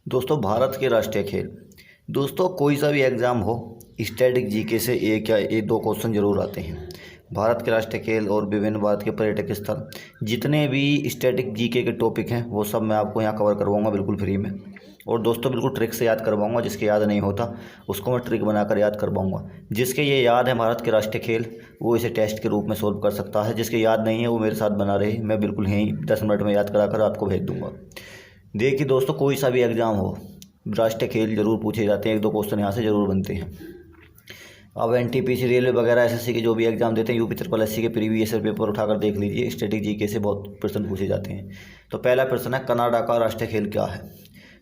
दोस्तों, भारत के राष्ट्रीय खेल। दोस्तों, कोई सा भी एग्ज़ाम हो, स्टैटिक जीके से एक या एक दो क्वेश्चन जरूर आते हैं। भारत के राष्ट्रीय खेल और विभिन्न भारत के पर्यटक स्थल, जितने भी स्टैटिक जीके के टॉपिक हैं वो सब मैं आपको यहाँ कवर करवाऊँगा बिल्कुल फ्री में। और दोस्तों, बिल्कुल ट्रिक से याद करवाऊँगा। जिसके याद नहीं होता उसको मैं ट्रिक बनाकर याद करवाऊँगा। जिसके ये याद है भारत के राष्ट्रीय खेल, वो इसे टेस्ट के रूप में सोल्व कर सकता है। जिसके याद नहीं है वो मेरे साथ बना रहे, मैं बिल्कुल यहीं 10 मिनट में याद कराकर आपको भेज दूँगा। देखिए दोस्तों, कोई सा भी एग्ज़ाम हो, राष्ट्रीय खेल जरूर पूछे जाते हैं। एक दो क्वेश्चन यहाँ से ज़रूर बनते हैं। अब एनटीपीसी, रेलवे वगैरह एसएससी के जो भी एग्ज़ाम देते हैं, यूपी ट्रिपल एससी के प्रीवियस ईयर पेपर उठाकर देख लीजिए। स्टैटिक जीके से बहुत प्रश्न पूछे जाते हैं। तो पहला प्रश्न है, कनाडा का राष्ट्रीय खेल क्या है?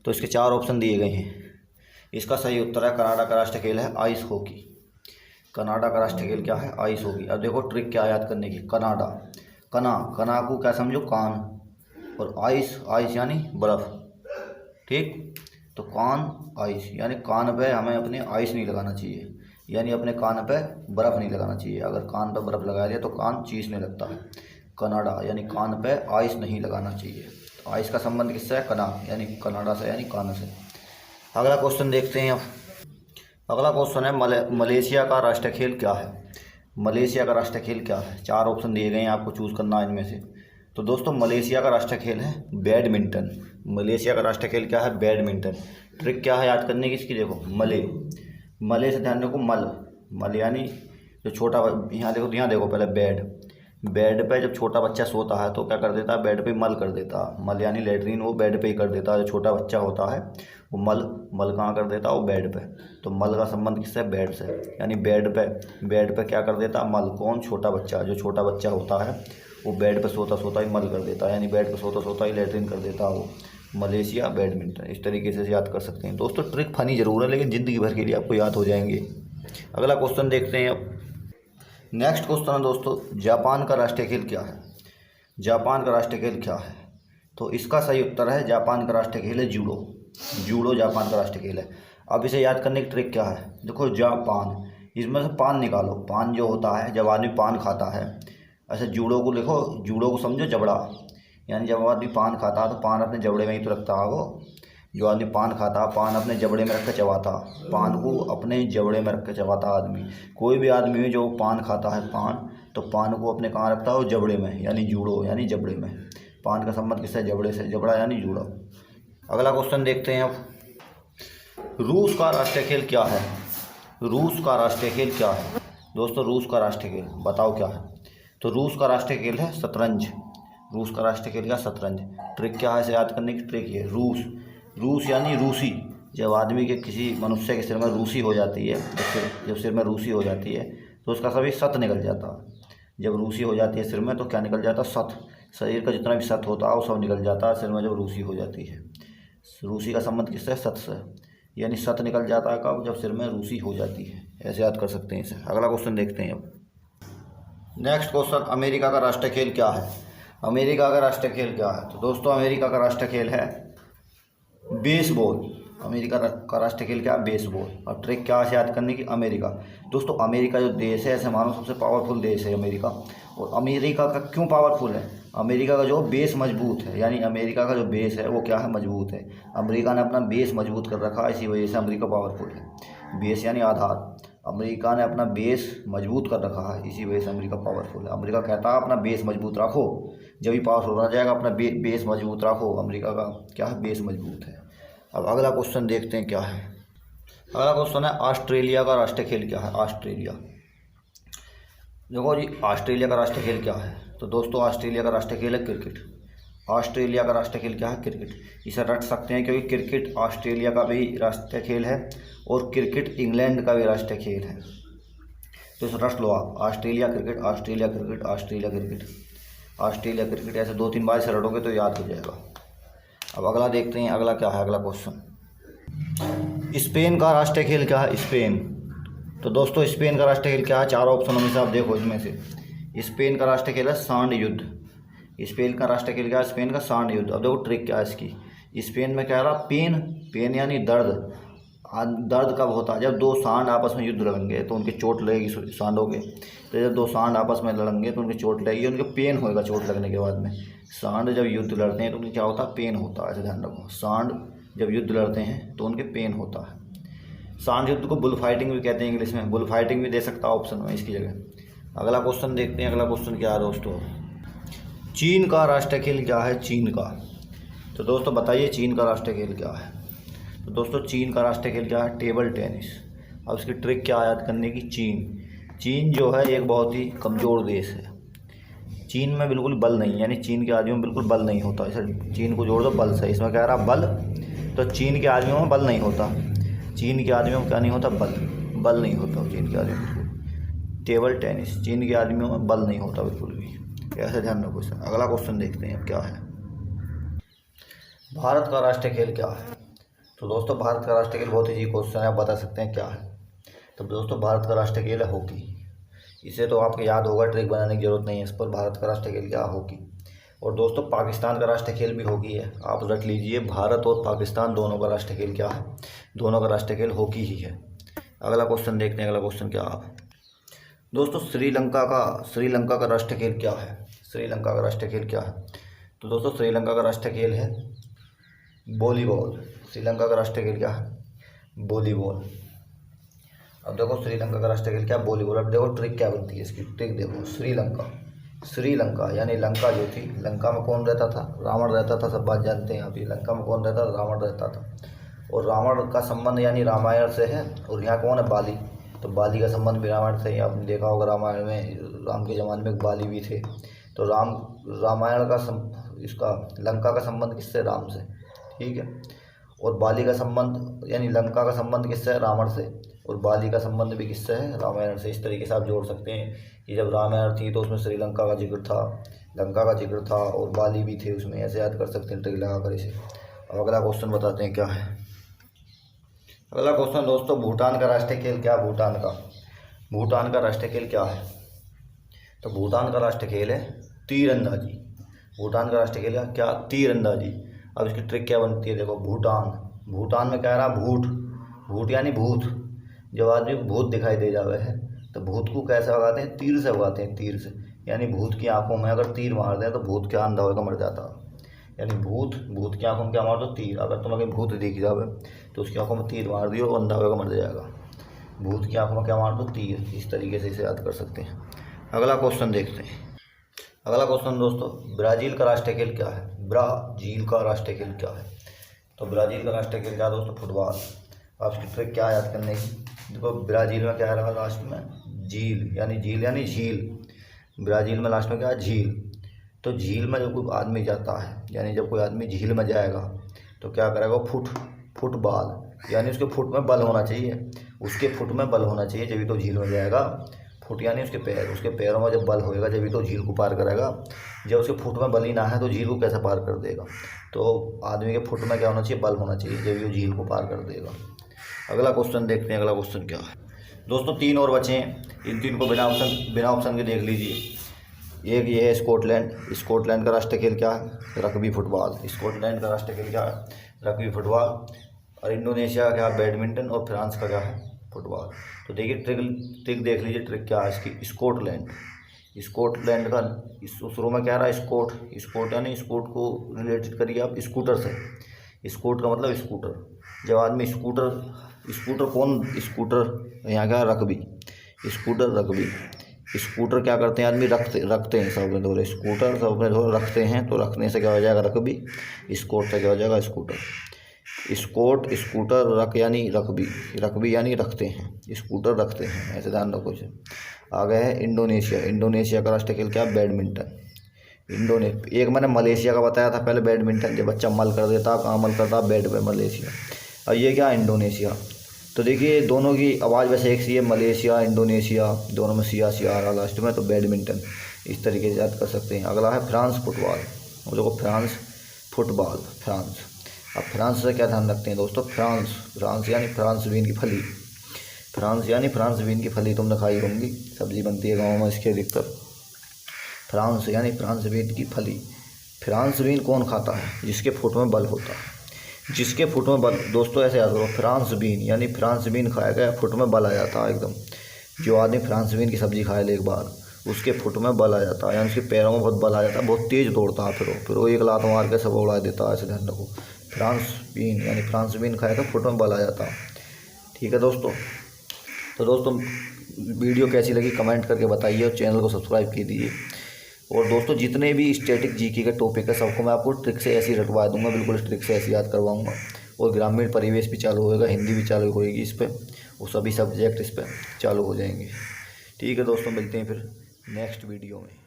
तो इसके 4 ऑप्शन दिए गए हैं। इसका सही उत्तर है, कनाडा का राष्ट्रीय खेल है आइस हॉकी। कनाडा का राष्ट्रीय खेल क्या है? Ice hockey. अब देखो ट्रिक क्या याद करने की। कनाडा, कना को क्या समझो? कान, और आइस, आइस यानी बर्फ़। ठीक, तो कान आइस यानी कान पे हमें अपने आइस नहीं लगाना चाहिए, यानी अपने कान पे बर्फ़ नहीं लगाना चाहिए। अगर कान पे बर्फ़ लगा दिया तो कान चीसने लगता है। कनाडा यानी कान पे आइस नहीं लगाना चाहिए। तो आइस का संबंध किससे है? कना यानी कनाडा से, यानी कान से। अगला क्वेश्चन देखते हैं। अगला क्वेश्चन है, मलेशिया का राष्ट्रीय खेल क्या है? मलेशिया का राष्ट्रीय खेल क्या है? 4 ऑप्शन दिए गए हैं, आपको चूज़ करना है इनमें से। तो दोस्तों, मलेशिया का राष्ट्रीय खेल है बैडमिंटन। मलेशिया का राष्ट्रीय खेल क्या है? बैडमिंटन। ट्रिक क्या है याद करने की इसकी? देखो, मले से ध्यान रखो। मल यानी जो छोटा, यहाँ देखो पहले बेड पे जब छोटा बच्चा सोता है तो क्या कर देता है? बेड पे मल कर देता है। मल यानी लेटरिन, वो बेड पे ही कर देता है। जो छोटा बच्चा होता है वो मल कहाँ कर देता है? वो बेड पे। तो मल का संबंध किससे? बेड से, यानी बेड पे क्या कर देता है? मल। कौन? छोटा बच्चा। जो छोटा बच्चा होता है वो बेड पे सोता सोता ही मल कर देता है, यानी बेड पे सोता सोता ही लेटरिन कर देता है वो। मलेशिया बैडमिंटन, इस तरीके से याद कर सकते हैं। दोस्तों, ट्रिक फनी जरूर है लेकिन ज़िंदगी भर के लिए आपको याद हो जाएंगे। अगला क्वेश्चन देखते हैं अब। नेक्स्ट क्वेश्चन है दोस्तों, जापान का राष्ट्रीय खेल क्या है? जापान का राष्ट्रीय खेल क्या है? तो इसका सही उत्तर है, जापान का राष्ट्रीय खेल है जूडो। जूडो जापान का राष्ट्रीय खेल है। अब इसे याद करने की ट्रिक क्या है? देखो, जापान, इसमें से पान निकालो। पान जो होता है, जब आदमी पान खाता है, अच्छा जूडो को लिखो, जूडो को समझो जबड़ा, यानी जब आदमी पान खाता है तो पान अपने जबड़े में ही तो रखता है वो। जो आदमी पान खाता है, पान अपने जबड़े में रख कर चबाता, पान को अपने जबड़े में रख कर चबाता आदमी। कोई भी आदमी जो पान खाता है, तो पान को अपने कहाँ रखता है? वो जबड़े में, यानी जूडो यानी जबड़े में। पान का संबंध किससे? जबड़े से। जबड़ा यानी जूडो। अगला क्वेश्चन देखते हैं अब। रूस का राष्ट्रीय खेल क्या है? रूस का राष्ट्रीय खेल क्या है? दोस्तों, रूस का राष्ट्रीय खेल बताओ क्या है? तो रूस का राष्ट्रीय खेल है शतरंज। रूस का राष्ट्रीय खेल क्या? शतरंज। ट्रिक क्या है इसे याद करने की? ट्रिक ये, रूस यानी रूसी। जब आदमी के, किसी मनुष्य के सिर में रूसी हो जाती है, जब सिर में रूसी हो जाती है तो उसका सभी सत निकल जाता है। जब रूसी हो जाती है सिर में तो क्या निकल जाता है? सत। शरीर का जितना भी सत होता है वो सब निकल जाता है सिर में जब रूसी हो जाती है। रूसी का संबंध किससे? सत से, यानी सत निकल जाता है कब? जब सिर में रूसी हो जाती है। ऐसे याद कर सकते हैं इसे। अगला क्वेश्चन देखते हैं अब। नेक्स्ट क्वेश्चन, अमेरिका का राष्ट्रीय खेल क्या है? अमेरिका का राष्ट्रीय खेल क्या है? तो दोस्तों, अमेरिका का राष्ट्रीय खेल है बेसबॉल। अमेरिका का राष्ट्रीय खेल क्या है? बेसबॉल। और ट्रिक क्या है याद करने की? अमेरिका। दोस्तों, अमेरिका जो देश है, ऐसे मानो सबसे पावरफुल देश है अमेरिका। और अमेरिका का क्यों पावरफुल है? अमेरिका का जो बेस मजबूत है, यानी अमेरिका का जो बेस है वो क्या है? मजबूत है। अमेरिका ने अपना बेस मजबूत कर रखा है, इसी वजह से अमेरिका पावरफुल है। बेस यानी आधार। अमेरिका ने अपना बेस मजबूत कर रखा है, इसी वजह से अमेरिका पावरफुल है। अमेरिका कहता है अपना बेस मजबूत रखो, जब भी पावरफुल हो जाएगा। अपना बेस मजबूत रखो। अमेरिका का क्या है? बेस मजबूत है। अब अगला क्वेश्चन देखते हैं क्या है। अगला क्वेश्चन है, ऑस्ट्रेलिया का राष्ट्रीय खेल क्या है? ऑस्ट्रेलिया। देखो जी, ऑस्ट्रेलिया का राष्ट्रीय खेल क्या है? तो दोस्तों, ऑस्ट्रेलिया का राष्ट्रीय खेल है क्रिकेट। ऑस्ट्रेलिया का राष्ट्रीय खेल क्या है? क्रिकेट। इसे रट सकते हैं क्योंकि क्रिकेट ऑस्ट्रेलिया का भी राष्ट्रीय खेल है और क्रिकेट इंग्लैंड का भी राष्ट्रीय खेल है। तो इसे रट लो आप, Australia cricket, Australia cricket, Australia cricket, Australia cricket. ऐसे 2-3 बार से रटोगे तो याद हो जाएगा। अब अगला देखते हैं। अगला क्या है? अगला क्वेश्चन, स्पेन का राष्ट्रीय खेल क्या है? स्पेन। तो दोस्तों, स्पेन का राष्ट्रीय खेल क्या है? 4 ऑप्शनों में से आप देखो, इसमें से स्पेन का राष्ट्रीय खेल है सांड युद्ध। स्पेन का राष्ट्रीय खेल क्या है? स्पेन का सांड युद्ध। अब देखो ट्रिक क्या है इसकी। स्पेन में क्या रहा? पेन यानी दर्द। दर्द कब होता है? जब 2 सांड आपस में युद्ध लड़ेंगे तो उनकी चोट लगेगी सांडों के। तो जब 2 सांड आपस में लड़ेंगे तो उनकी चोट लगेगी, उनके पेन होएगा चोट लगने के बाद में। सांड जब युद्ध लड़ते हैं तो उनकी क्या होता है? पेन होता है। ऐसे ध्यान रखो, सांड जब युद्ध लड़ते हैं तो उनके पेन होता है। शांत युद्ध को बुल फाइटिंग भी कहते हैं इंग्लिश में, बुल फाइटिंग भी दे सकता है ऑप्शन में इसकी जगह। अगला क्वेश्चन देखते हैं। अगला क्वेश्चन क्या है दोस्तों, चीन का राष्ट्रीय खेल क्या है? चीन का, तो दोस्तों बताइए चीन का राष्ट्रीय खेल क्या है? तो दोस्तों चीन का राष्ट्रीय खेल क्या है? Table tennis. अब इसकी ट्रिक क्या याद करने की, चीन जो है एक बहुत ही कमज़ोर देश है। चीन में बिल्कुल बल नहीं, यानी चीन के आदमियों में बिल्कुल बल नहीं होता। इसे चीन को जोड़ दो बल से, इसमें कह रहा बल, तो चीन के आदमियों में बल नहीं होता। चीन के आदमियों में क्या नहीं होता? बल नहीं होता चीन के आदमियों में। टेबल टेनिस, चीन के आदमियों में बल नहीं होता बिल्कुल भी, ऐसे ध्यान रखो क्वेश्चन। अगला क्वेश्चन देखते हैं अब क्या है, भारत का राष्ट्रीय खेल क्या है? तो दोस्तों भारत का राष्ट्रीय खेल बहुत ही क्वेश्चन है, आप बता सकते हैं क्या है? तो दोस्तों भारत का राष्ट्रीय खेल है हॉकी। इसे तो आपको याद होगा, ट्रिक बनाने की जरूरत नहीं है इस पर। भारत का राष्ट्रीय खेल क्या है? हॉकी। और दोस्तों पाकिस्तान का राष्ट्रीय खेल भी हॉकी है, आप रख लीजिए। भारत और पाकिस्तान दोनों का राष्ट्रीय खेल क्या है? दोनों का राष्ट्रीय खेल हॉकी ही है। अगला क्वेश्चन देखते हैं। अगला क्वेश्चन क्या है दोस्तों, श्रीलंका का राष्ट्रीय खेल क्या है? श्रीलंका का राष्ट्रीय खेल क्या है? तो दोस्तों श्रीलंका का राष्ट्रीय खेल है वॉलीबॉल। श्रीलंका का राष्ट्रीय खेल क्या है? वॉलीबॉल। अब देखो श्रीलंका का राष्ट्रीय खेल क्या है? वॉलीबॉल। अब देखो ट्रिक क्या बनती है इसकी, ट्रिक देखो। श्रीलंका यानी लंका जो थी, लंका में कौन रहता था? रावण रहता था, सब बात जानते हैं। अभी लंका में कौन रहता था? रावण रहता था। और रावण का संबंध यानी रामायण से है। और यहाँ कौन है? बाली। तो बाली का संबंध भी रामायण से ही, आपने देखा होगा रामायण में, राम के ज़माने में बाली भी थे। तो रामायण का इसका लंका का संबंध किससे? राम से, ठीक है। और बाली का संबंध यानी लंका का संबंध किससे है? रावण से। और बाली का संबंध भी किससे है? रामायण से। इस तरीके से आप जोड़ सकते हैं कि जब रामायण थी तो उसमें श्रीलंका का जिक्र था, लंका का जिक्र था और बाली भी थे उसमें, ऐसे याद कर सकते हैं ट्रिक लगाकर इसे। अब अगला क्वेश्चन बताते हैं क्या है। अगला क्वेश्चन दोस्तों, भूटान का राष्ट्रीय खेल क्या? भूटान का राष्ट्रीय खेल क्या है? तो भूटान का राष्ट्रीय खेल है तीरंदाजी। भूटान का राष्ट्रीय खेल है क्या? तीरंदाजी। अब इसकी ट्रिक क्या बनती है, देखो। भूटान में कह रहा भूट यानी भूत। जब आदमी को भूत दिखाई दे जावे है तो भूत को कैसे भगाते हैं? तीर से भगाते हैं, तीर से। यानी भूत की आंखों में अगर तीर मार दें तो भूत क्या अंधा होकर मर जाता। यानी भूत की आंखों में क्या मार दो? तीर। अगर तुम अगर भूत दिख जावे तो उसकी आंखों में तीर मार दियो, अंधा होकर मर जाएगा। भूत की आंखों में क्या मार दो? तीर। इस तरीके से इसे याद कर सकते हैं। अगला क्वेश्चन देखते हैं। अगला क्वेश्चन दोस्तों, ब्राज़ील का राष्ट्रीय खेल क्या है? ब्राज़ील का राष्ट्रीय खेल क्या है? तो ब्राज़ील का राष्ट्रीय खेल क्या है दोस्तों? फुटबॉल। आप इसकी ट्रिक क्या याद करने की, देखो। ब्राज़ील में क्या रहा लास्ट में? झील यानी झील। ब्राज़ील में लास्ट में क्या है? झील। तो झील में जब कोई आदमी जाता है, यानी जब कोई आदमी झील में जाएगा तो क्या करेगा? फुटबॉल यानी उसके फुट में बल होना चाहिए, उसके फुट में बल होना चाहिए, जब तो झील में जाएगा। फुट यानी उसके पैर, उसके पैरों में जब बल होएगा जब तो झील को पार करेगा। जब उसके फुट में बल ही ना है तो झील को कैसे पार कर देगा? तो आदमी के फुट में क्या होना चाहिए? बल होना चाहिए, जब वो झील को पार कर देगा। अगला क्वेश्चन देखते हैं। अगला क्वेश्चन क्या है दोस्तों, 3 और बचे हैं। इन 3 को बिना ऑप्शन के देख लीजिए। एक ये है स्कॉटलैंड का राष्ट्रीय खेल क्या है? Rugby football. स्कॉटलैंड का राष्ट्रीय खेल क्या है? Rugby football. और इंडोनेशिया का क्या है? बैडमिंटन। और फ्रांस का क्या है? फुटबॉल। तो देखिए ट्रिक देख लीजिए, ट्रिक क्या है इसकी। स्कॉटलैंड का शुरू में क्या रहा? स्कॉट यानी स्कूट को रिलेटेड करिए आप स्कूटर से। स्कूट का मतलब स्कूटर। जब आदमी स्कूटर यहाँ का रग्बी। स्कूटर क्या करते हैं आदमी? रखते हैं सब अपने धोरे। स्कूटर सब अपने धोरे रखते हैं, तो रखने से क्या हो जाएगा? रग्बी। स्कॉट से क्या हो जाएगा? स्कूटर। स्कूटर रख यानी रग्बी यानी रखते हैं, स्कूटर रखते हैं, ऐसे ध्यान रखो इसे। आगे है इंडोनेशिया का राष्ट्रीय खेल क्या है? बैडमिंटन। एक मैंने मलेशिया का बताया था पहले, बैडमिंटन। जब बच्चा मल कर देता, कहाँ मल करता? बैट पे, मलेशिया। और ये क्या? इंडोनेशिया। तो देखिए दोनों की आवाज़ वैसे एक सी है, मलेशिया इंडोनेशिया, दोनों में सिया आ रहा लास्ट में, तो बैडमिंटन। इस तरीके से याद कर सकते हैं। अगला है फ्रांस फुटबॉल। और देखो फ्रांस फुटबॉल, फ्रांस। अब फ्रांस से क्या ध्यान रखते हैं दोस्तों? फ्रांस यानी फ्रांस बीन की फली। फ्रांस बीन की फली तुमने खाई होंगी, सब्जी बनती है गाँव में इसकी अधिकतर। फ्रांस यानी फ्रांस बीन की फली। फ्रांस बीन कौन खाता है? जिसके फुट में बल होता है। जिसके फुट में बल, दोस्तों ऐसे याद करो, फ्रांस बीन यानी फ्रांस बीन खाएगा, फुट में बल आ जाता है एकदम। जो आदमी फ्रांस बीन की सब्ज़ी खाए ले एक बार, उसके फुट में बल आ जाता है, यानी उसके पैरों में बहुत बल आ जाता है, बहुत तेज़ दौड़ता है, फिर वो एक लात मार के सब उड़ा देता है, ऐसे ध्यान रखो। फ्रांस बीन यानी फ्रांस बीन खाया था फोटो में बाल आ जाता। ठीक है दोस्तों, तो दोस्तों वीडियो कैसी लगी कमेंट करके बताइए और चैनल को सब्सक्राइब कीजिए। और दोस्तों जितने भी स्टैटिक जीके का टॉपिक है सबको मैं आपको ट्रिक से ऐसी रटवा दूंगा, बिल्कुल ट्रिक से ऐसी याद करवाऊंगा। और ग्रामीण परिवेश भी चालू होएगा, हिंदी भी चालू होएगी इस पर, और सभी सब्जेक्ट इस पर चालू हो जाएंगे। ठीक है दोस्तों, मिलते हैं फिर नेक्स्ट वीडियो में।